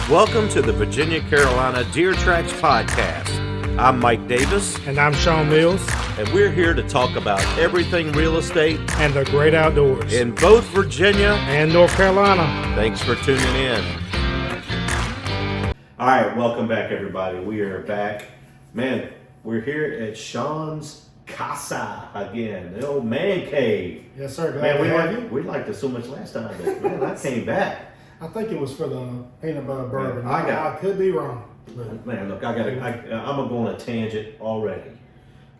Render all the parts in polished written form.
Welcome to the Virginia Carolina Deer Tracts podcast. I'm Mike Davis. And I'm Shawn Mills. And we're here to talk about everything real estate and the great outdoors in both Virginia and North Carolina. Thanks for tuning in. All right, welcome back, everybody. We are back. Man, we're here at Shawn's Casa again, the old man cave. Yes, sir. Glad to have you. We liked it so much last time, but man, I came back. I think it was for the peanut butter bourbon. Yeah, I could be wrong. Man, look, I'm gonna go on a tangent already.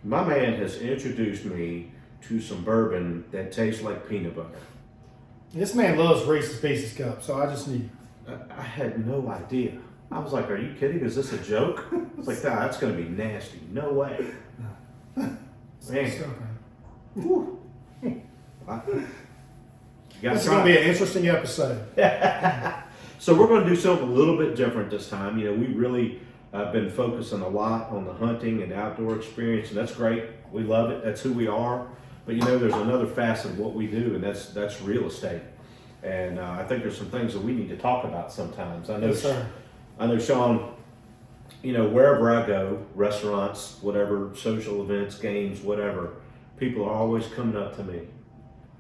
My man has introduced me to some bourbon that tastes like peanut butter. This man loves Reese's Pieces cup, so I just knew. I had no idea. I was like, "Are you kidding? Is this a joke?" I was like, "Nah, that's gonna be nasty. No way." Man, whew. This is going to be an interesting episode. So we're going to do something a little bit different this time. You know, we really been focusing a lot on the hunting and outdoor experience, and that's great. We love it. That's who we are. But you know, there's another facet of what we do, and that's real estate. And I think there's some things that we need to talk about sometimes. I know, yes, sir. I know, Shawn. You know, wherever I go, restaurants, whatever, social events, games, whatever, people are always coming up to me.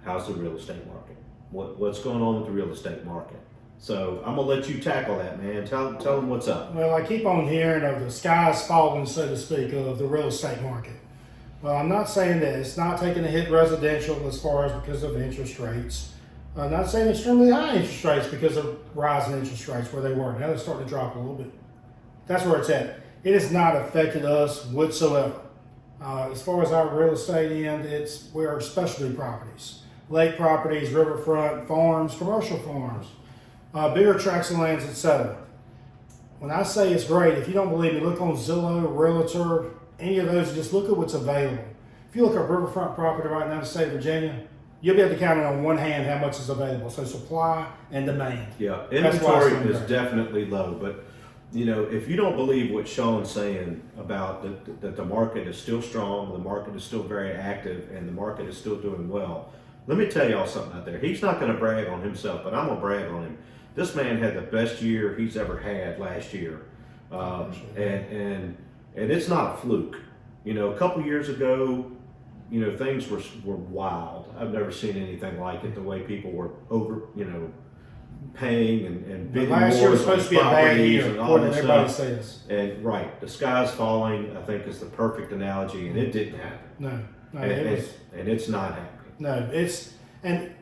How's the real estate market? What's going on with the real estate market? So I'm gonna let you tackle that, man. Tell them what's up. Well, I keep on hearing of the skies falling, so to speak, of the real estate market. Well, I'm not saying that it's not taking a hit residential as far as because of interest rates. I'm not saying extremely high interest rates because of rising interest rates where they were. Now they're starting to drop a little bit. That's where it's at. It has not affected us whatsoever. As far as our real estate end, we're specialty properties. Lake properties, riverfront, farms, commercial farms, bigger tracts of lands, etc. When I say it's great, if you don't believe me, look on Zillow, Realtor, any of those, just look at what's available. If you look at riverfront property right now in the state of Virginia, you'll be able to count it on one hand how much is available. So supply and demand. Yeah, inventory is definitely low, but you know, if you don't believe what Shawn's saying about that the market is still strong, the market is still very active, and the market is still doing well, let me tell y'all something out there. He's not going to brag on himself, but I'm going to brag on him. This man had the best year he's ever had last year, and it's not a fluke. You know, a couple years ago, you know, things were wild. I've never seen anything like it. The way people were paying and bidding more. Last year was supposed to be a bad year, according to everybody says. And right, the sky's falling, I think, is the perfect analogy, and it didn't happen. No, and it's not happening. No, and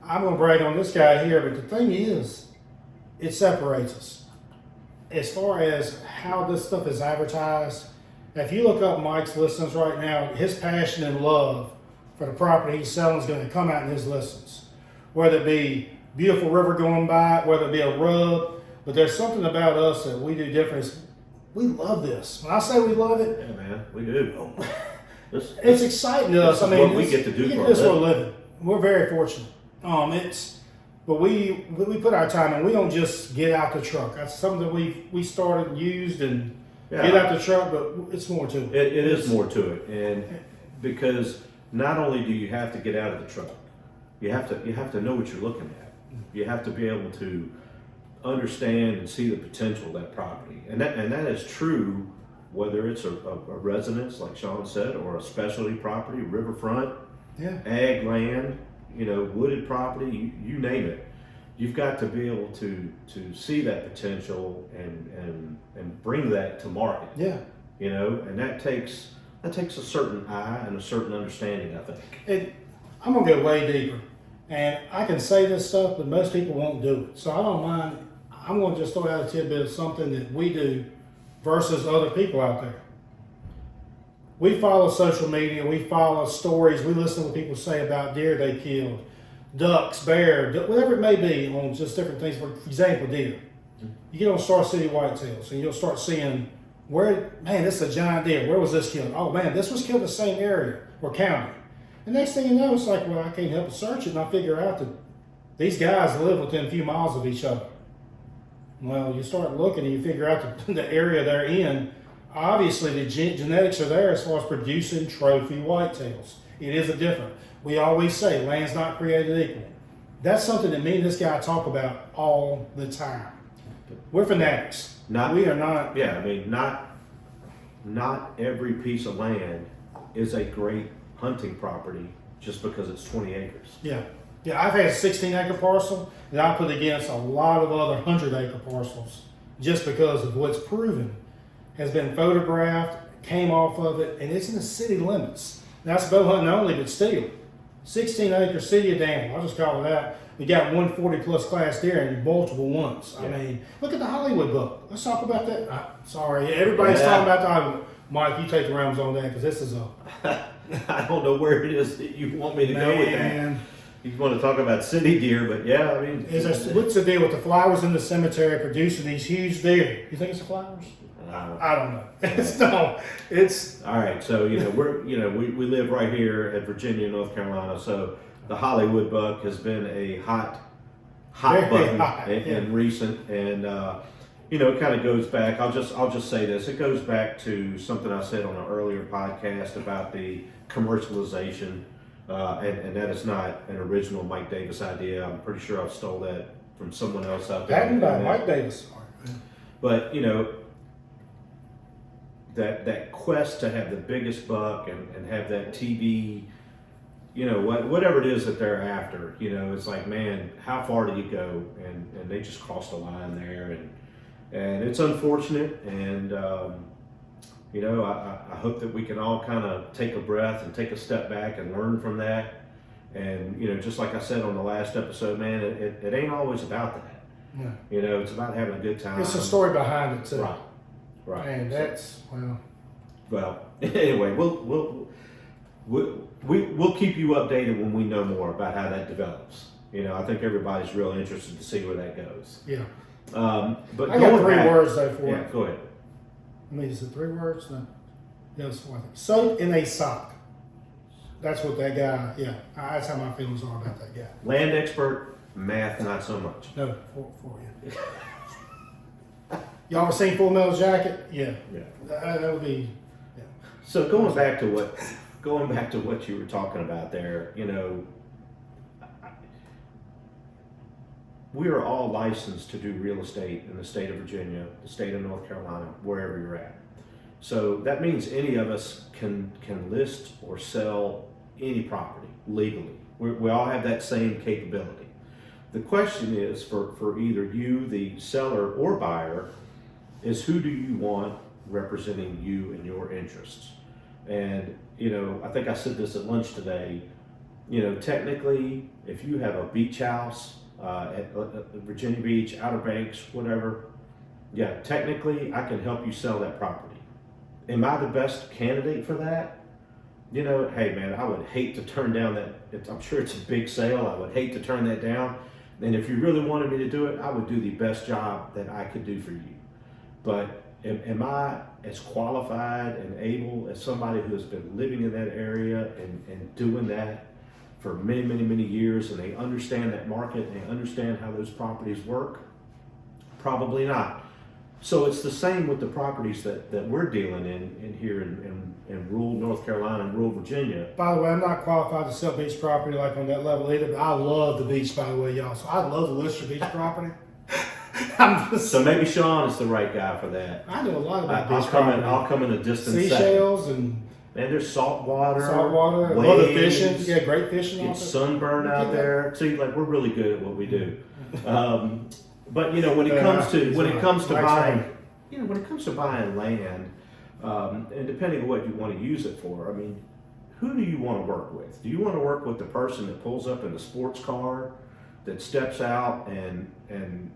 I'm going to brag on this guy here, but the thing is, it separates us. As far as how this stuff is advertised, if you look up Mike's listings right now, his passion and love for the property he's selling is going to come out in his listings. Whether it be beautiful river going by, whether it be a rub, but there's something about us that we do different. We love this. When I say we love it, yeah, man, we do. It's exciting to us. I mean, what we get to do for a living. We're very fortunate. But we put our time in. We don't just get out the truck. That's something that we started and used and get out the truck, but it's more to it. It is more to it, and because not only do you have to get out of the truck, you have to know what you're looking at. You have to be able to understand and see the potential of that property, and that is true. Whether it's a residence, like Shawn said, or a specialty property, riverfront, ag land, you know, wooded property, you name it. You've got to be able to see that potential and bring that to market. Yeah. You know, and that takes a certain eye and a certain understanding, I think. I'm gonna go way deeper, and I can say this stuff, but most people won't do it. So I don't mind. I'm gonna just throw out a tidbit of something that we do versus other people out there. We follow social media, we follow stories, we listen to what people say about deer they killed, ducks, bear, whatever it may be, on just different things. For example, deer. You get on Star City whitetails and you'll start seeing this is a giant deer. Where was this killed? Oh man, this was killed in the same area or county. And next thing you know, it's like, well, I can't help but search it, and I figure out that these guys live within a few miles of each other. Well, you start looking and you figure out the area they're in. Obviously, the genetics are there as far as producing trophy whitetails. It is a different. We always say land's not created equal. That's something that me and this guy talk about all the time. We're fanatics. We are not. Yeah, I mean, not every piece of land is a great hunting property just because it's 20 acres. Yeah. Yeah, I've had a 16-acre parcel that I put against a lot of other 100-acre parcels just because of what's proven has been photographed, came off of it, and it's in the city limits. That's bow hunting only, but still. 16-acre city of Danville, I'll just call it that. We got 140 plus class deer and multiple ones. Yeah. I mean, look at the Hollywood buck. Let's talk about that. Sorry, everybody's talking about the Hollywood. Mike, you take the realms on that because this is a. I don't know where it is that you want me to go with that. You want to talk about city deer, but yeah, I mean. What's the deal with the flowers in the cemetery producing these huge deer? You think it's the flowers? I don't know. It's all right. So we live right here at Virginia, North Carolina. So the Hollywood buck has been a hot button and recent, and it kind of goes back. I'll just say this. It goes back to something I said on an earlier podcast about the commercialization, and that is not an original Mike Davis idea. I'm pretty sure I've stole that from someone else out there. Patented by Mike Davis. But that quest to have the biggest buck and have that TV, whatever it is that they're after, it's like, man, how far do you go? And they just crossed the line there, and it's unfortunate. And I hope that we can all kind of take a breath and take a step back and learn from that. And just like I said on the last episode, man, it ain't always about that. Yeah. It's about having a good time. It's a story behind it too. Right. And that's Well, anyway, we'll keep you updated when we know more about how that develops. I think everybody's real interested to see where that goes. Yeah. But I got three words though for it. Yeah, go ahead. I mean, is it 3 words? No. Yeah, it's 4. Soap in a sock. That's what that guy. Yeah, that's how my feelings are about that guy. Land expert, math not so much. No, for you. Y'all ever seen Full Metal Jacket? Yeah. That would be. Yeah. So going back to what you were talking about there, we are all licensed to do real estate in the state of Virginia, the state of North Carolina, wherever you're at. So that means any of us can list or sell any property legally. We all have that same capability. The question is for either you, the seller or buyer, is who do you want representing you and your interests? And, I think I said this at lunch today, technically, if you have a beach house at Virginia Beach, Outer Banks, whatever, yeah, technically I can help you sell that property. Am I the best candidate for that? Hey man, I would hate to turn down that. I'm sure it's a big sale. I would hate to turn that down. And if you really wanted me to do it, I would do the best job that I could do for you. But am I as qualified and able as somebody who has been living in that area and doing that for many, many, many years, and they understand that market and they understand how those properties work? Probably not. So it's the same with the properties that we're dealing in here in rural North Carolina and rural Virginia. By the way, I'm not qualified to sell beach property like on that level either, but I love the beach, by the way, y'all. So I'd love to list your beach property. So maybe Shawn is the right guy for that. I know a lot about beach property. I'll come in a distant seashells and there's salt water, waves, other fishing. Yeah, great fishing. It's sunburn out there. See, like we're really good at what we do. But when it comes to buying land, and depending on what you want to use it for, I mean, who do you want to work with? Do you want to work with the person that pulls up in the sports car, that steps out and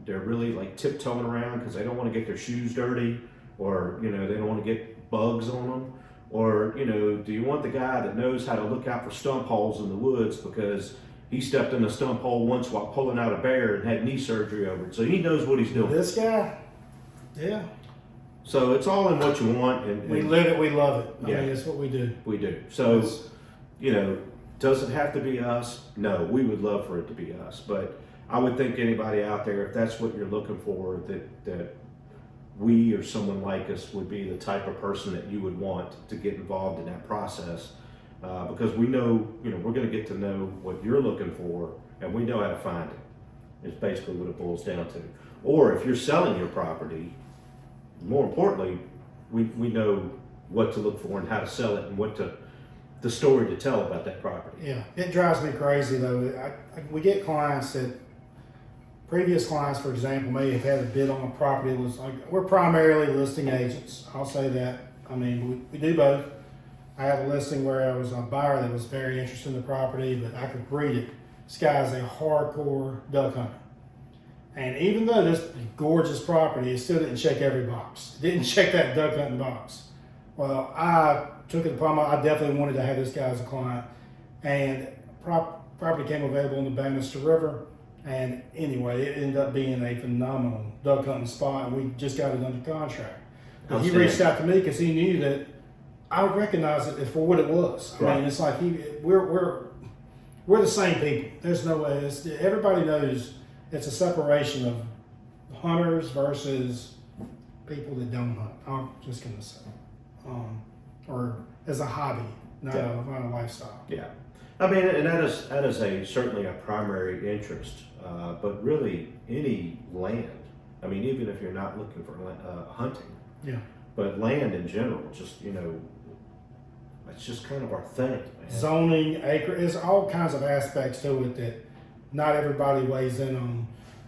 they're really like tiptoeing around because they don't want to get their shoes dirty, or they don't want to get bugs on them? Or do you want the guy that knows how to look out for stump holes in the woods because he stepped in a stump hole once while pulling out a bear and had knee surgery over it, so he knows what he's doing? This guy, yeah. So it's all in what you want, and we live it, we love it. I yeah, mean, it's what we do. We do. So does it have to be us? No, we would love for it to be us, but I would think anybody out there, if that's what you're looking for, that we or someone like us would be the type of person that you would want to get involved in that process, because we know, we're going to get to know what you're looking for, and we know how to find it. is basically what it boils down to. Or if you're selling your property, more importantly, we know what to look for and how to sell it and the story to tell about that property. Yeah, it drives me crazy though. We get clients that, previous clients, for example, may have had a bid on a property. It was like, we're primarily listing agents. I'll say that. I mean, we do both. I had a listing where I was a buyer that was very interested in the property, but I could read it. This guy's a hardcore duck hunter. And even though this gorgeous property, it still didn't check every box. It didn't check that duck hunting box. Well, I took it upon I definitely wanted to have this guy as a client. And property came available in the Bannister River. And anyway, it ended up being a phenomenal duck hunting spot, and we just got it under contract. But he reached out to me because he knew that I would recognize it for what it was. Right. I mean, it's like we're the same people. There's no way. Everybody knows it's a separation of hunters versus people that don't hunt. I'm just gonna say, or as a hobby, not a lifestyle. Yeah, I mean, and that is certainly a primary interest. But really, any land. I mean, even if you're not looking for hunting. Yeah. But land in general, just it's just kind of our thing, man. Zoning, acre, there's all kinds of aspects to it that not everybody weighs in on.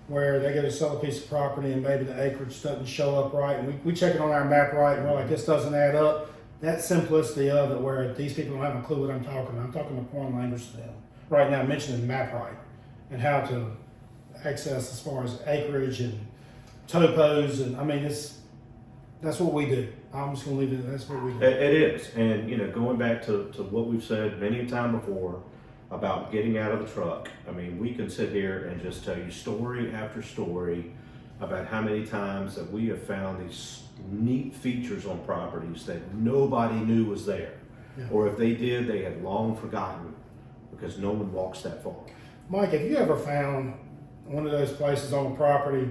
Where they go to sell a piece of property and maybe the acreage doesn't show up right, and we check it on our map right, and we're like, this doesn't add up. That simplicity of it, where these people don't have a clue what I'm talking about. I'm talking a foreign language to them right now, mentioning map right and how to access as far as acreage and topos, and I mean that's what we do. I'm just gonna leave it. That's what we do. It is, and going back to what we've said many a time before about getting out of the truck. I mean, we can sit here and just tell you story after story about how many times that we have found these neat features on properties that nobody knew was there, or if they did, they had long forgotten because no one walks that far. Mike, have you ever found one of those places on a property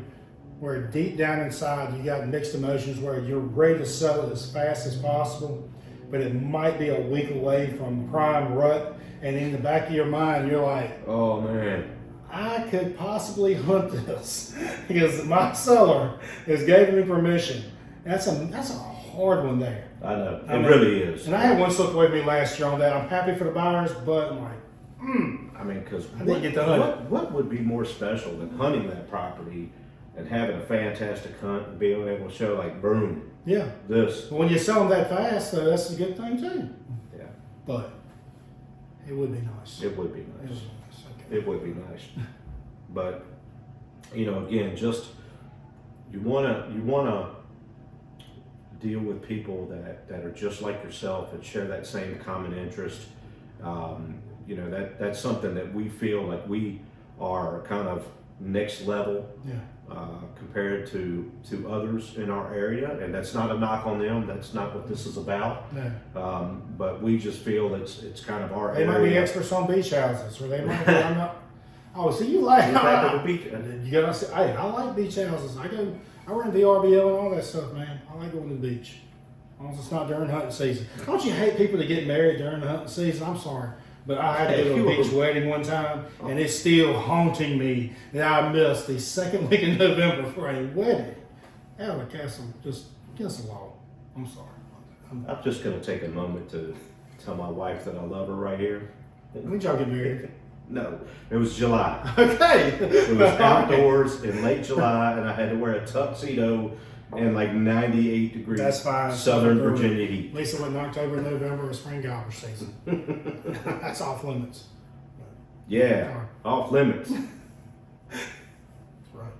where deep down inside you got mixed emotions, where you're ready to sell it as fast as possible, but it might be a week away from prime rut, and in the back of your mind you're like, oh man, I could possibly hunt this because my seller has given me permission. That's a hard one there. I know, it really is. And I had one slip away from me last year on that. I'm happy for the buyers, but I'm like, I mean, because I didn't get to hunt it. what would be more special than hunting that property and having a fantastic hunt and being able to show like, boom, yeah. this. But when you sell them that fast, that's a good thing too. Yeah, But it would be nice. it would be It nice. would be nice. Okay. It would be nice. But again, just you wanna deal with people that are just like yourself and share that same common interest. That's something that we feel like we are kind of next level compared to others in our area, and that's not a knock on them. That's not what this is about. No. But we just feel it's kind of our They area. might be experts on beach houses, or they might be. I'm not. Oh, so you like? In fact, at the beach. You gotta say, hey, I like beach houses. I run VRBO and all that stuff, man. I like going to the beach. As long as it's not during hunting season. Don't you hate people that get married during the hunting season? I'm sorry. But I had to go to a beach wedding one time, and it's still haunting me that I missed the second week in November for a wedding. Out of the castle, just against the law. I'm sorry. I'm just going to take a moment to tell my wife that I love her right here. When did y'all get married? No, it was July. Okay. It was outdoors in late July, and I had to wear a tuxedo in like 98 degrees. That's fine. Southern Virginia heat. At least it went in October, November, or spring gobber season. That's off limits. Yeah, off limits. That's right.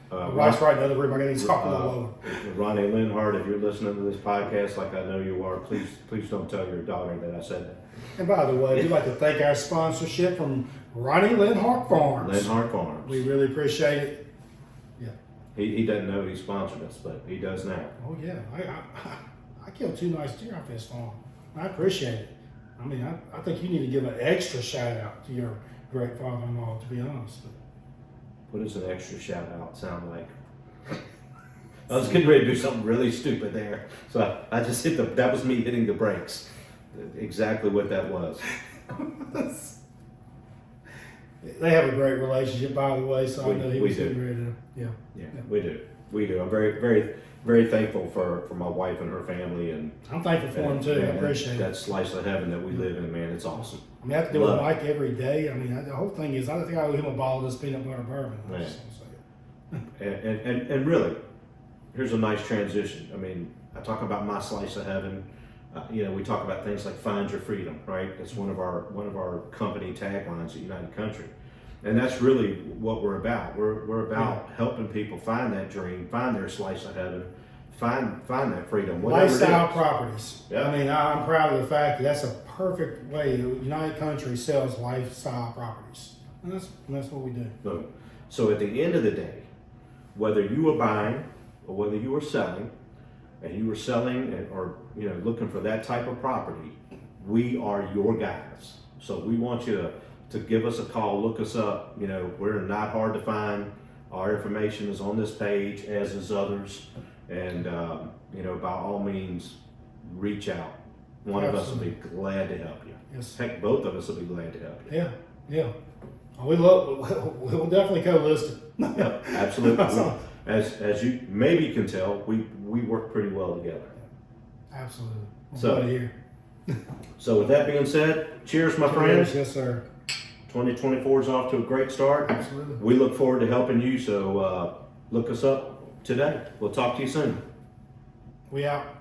Uh, My wife's right in the other room. I got to talk a little lower. Ronnie Linhart, if you're listening to this podcast, like I know you are, please don't tell your daughter that I said that. And by the way, we'd like to thank our sponsorship from Ronnie Linhart Farms. Linhart Farms. We really appreciate it. Yeah. He doesn't know he sponsored us, but he does now. Oh yeah. I killed 2 nice deer off his farm. I appreciate it. I mean, I think you need to give an extra shout out to your great father-in-law, to be honest. What does an extra shout out sound like? I was getting ready to do something really stupid there, so I just that was me hitting the brakes. Exactly what that was. They have a great relationship, by the way. So I know he We was do. getting ready to. Yeah. Yeah, we do. We do. I'm very, very, very thankful for my wife and her family, and I'm thankful for him too. I appreciate it. that slice of heaven that we live in, man. It's awesome. I mean, I have to do it with Love Mike every day. I mean, the whole thing is, I think I owe him a bottle of this peanut butter bourbon. Man. So, And really, here's a nice transition. I mean, I talk about my slice of heaven. You know, we talk about things like "Find Your Freedom," right? It's one of our company taglines at United Country, and that's really what we're about. We're about helping people find that dream, find their slice of heaven, find that freedom. Lifestyle properties. Yeah. I mean, I'm proud of the fact that that's a perfect way. United Country sells lifestyle properties, and that's what we do. So at the end of the day, whether you are buying or whether you are selling, and you are selling or looking for that type of property, we are your guys. So we want you to give us a call, look us up. You know, we're not hard to find. Our information is on this page, as is others. And by all means, reach out. One of us will be glad to help you. Yes. Heck, both of us will be glad to help you. Yeah. We'll definitely co-list it. Yep, absolutely. As you maybe can tell, we work pretty well together. Absolutely. So- here. So with that being said, cheers, my friends. Yes, sir. 2024 is off to a great start. Absolutely. We look forward to helping you. So look us up today. We'll talk to you soon. We out.